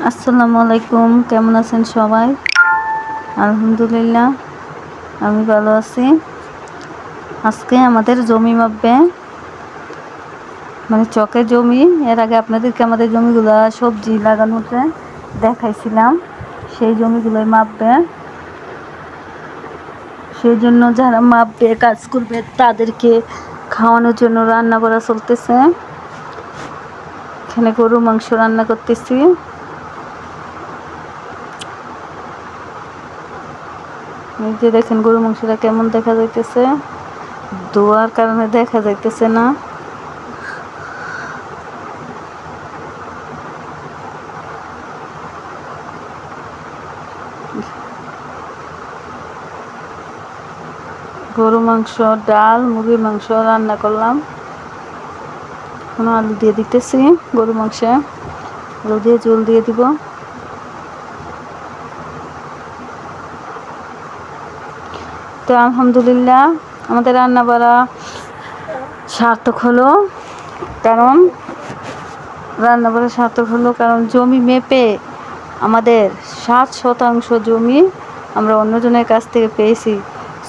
আসসালামু আলাইকুম, কেমন আছেন সবাই? আলহামদুলিল্লাহ, আমি ভালো আছি। আজকে আমাদের জমি মাপবে, মানে চকের জমি। এর আগে আপনাদেরকে আমাদের জমিগুলো সবজি লাগানোতে দেখাইছিলাম, সেই জমিগুলোই মাপবে। সেই জন্য যারা মাপবে, কাজ করবে, তাদেরকে খাওয়ানোর জন্য রান্না করা চলতেছে। এখানে গরু মাংস রান্না করতেছি। এই যে দেখেন গরু মাংসটা কেমন দেখা যাইতেছে, ধোয়ার কারণে দেখা যাইতেছে না। গরু মাংস, ডাল, মুরগির মাংস রান্না করলাম। এখন আলু দিয়ে দিতেছি গরু মাংসে, আলু দিয়ে ঝোল দিয়ে দিব। তো আলহামদুলিল্লাহ, আমাদের রান্না বাড়া সার্থক হলো। কারণ জমি মেপে আমাদের 7% জমি আমরা অন্যজনের কাছ থেকে পেয়েছি।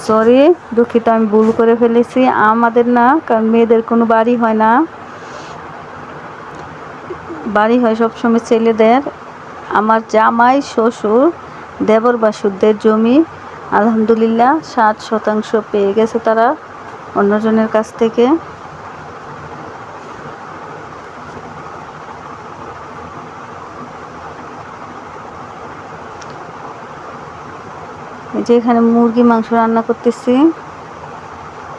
সরি, দুঃখিত, আমি ভুল করে ফেলেছি। আমাদের না, কারণ মেয়েদের কোনো বাড়ি হয় না, বাড়ি হয় সবসময় ছেলেদের। আমার জামাই, শ্বশুর, দেবর বাসুরদের জমি আলহামদুলিল্লাহ 7% পেয়ে গেছে তারা অন্যজনের কাছ থেকে। এই যে এখানে মুরগি মাংস রান্না করতেছি,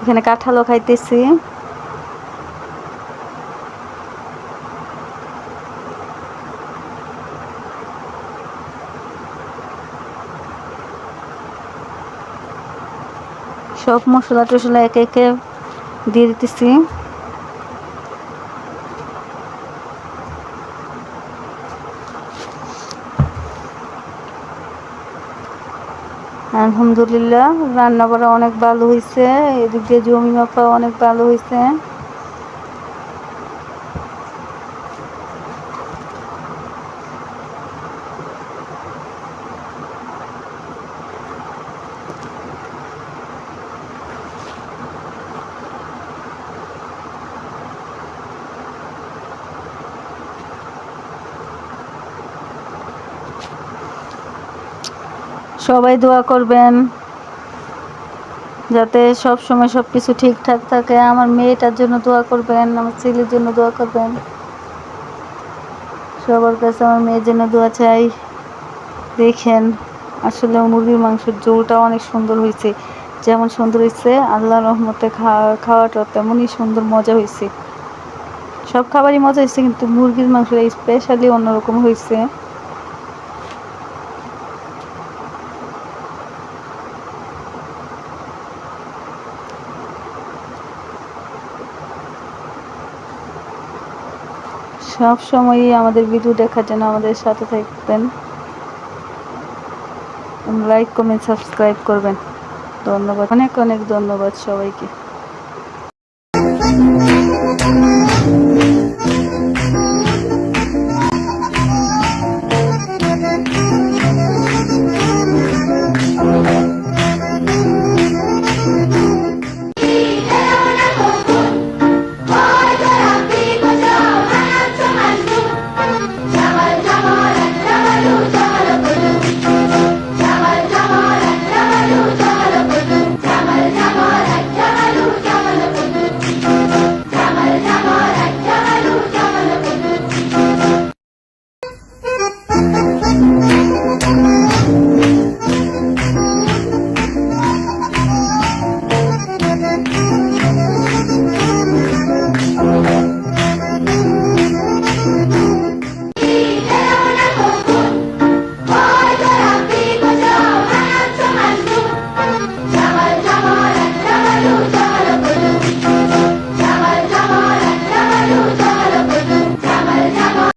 এখানে কাঁঠালও খাইতেছি। সব মশলা টশলা একে একে দিয়ে দিতেছি। আলহামদুলিল্লাহ, রান্না করা অনেক ভালো হয়েছে। এদিক দিয়ে জমি মাপা অনেক ভালো হয়েছে। সবাই দোয়া করবেন যাতে সব সময় সব কিছু ঠিকঠাক থাকে। আমার মেয়েটার জন্য দোয়া করবেন, আমার ছেলের জন্য দোয়া করবেন। সবার কাছে আমার মেয়ের জন্য দোয়া চাই। দেখেন, আসলে মুরগির মাংসের ঝোলটা অনেক সুন্দর হয়েছে। যেমন সুন্দর হয়েছে, আল্লাহর রহমতে খাওয়াটা তেমনই সুন্দর, মজা হয়েছে। সব খাবারই মজা হয়েছে, কিন্তু মুরগির মাংসটা স্পেশালি অন্যরকম হয়েছে। সব সময়ই আমাদের ভিডিও দেখার জন্য আমাদের সাথে থাকবেন, লাইক, কমেন্ট, সাবস্ক্রাইব করবেন। ধন্যবাদ, অনেক অনেক ধন্যবাদ সবাইকে।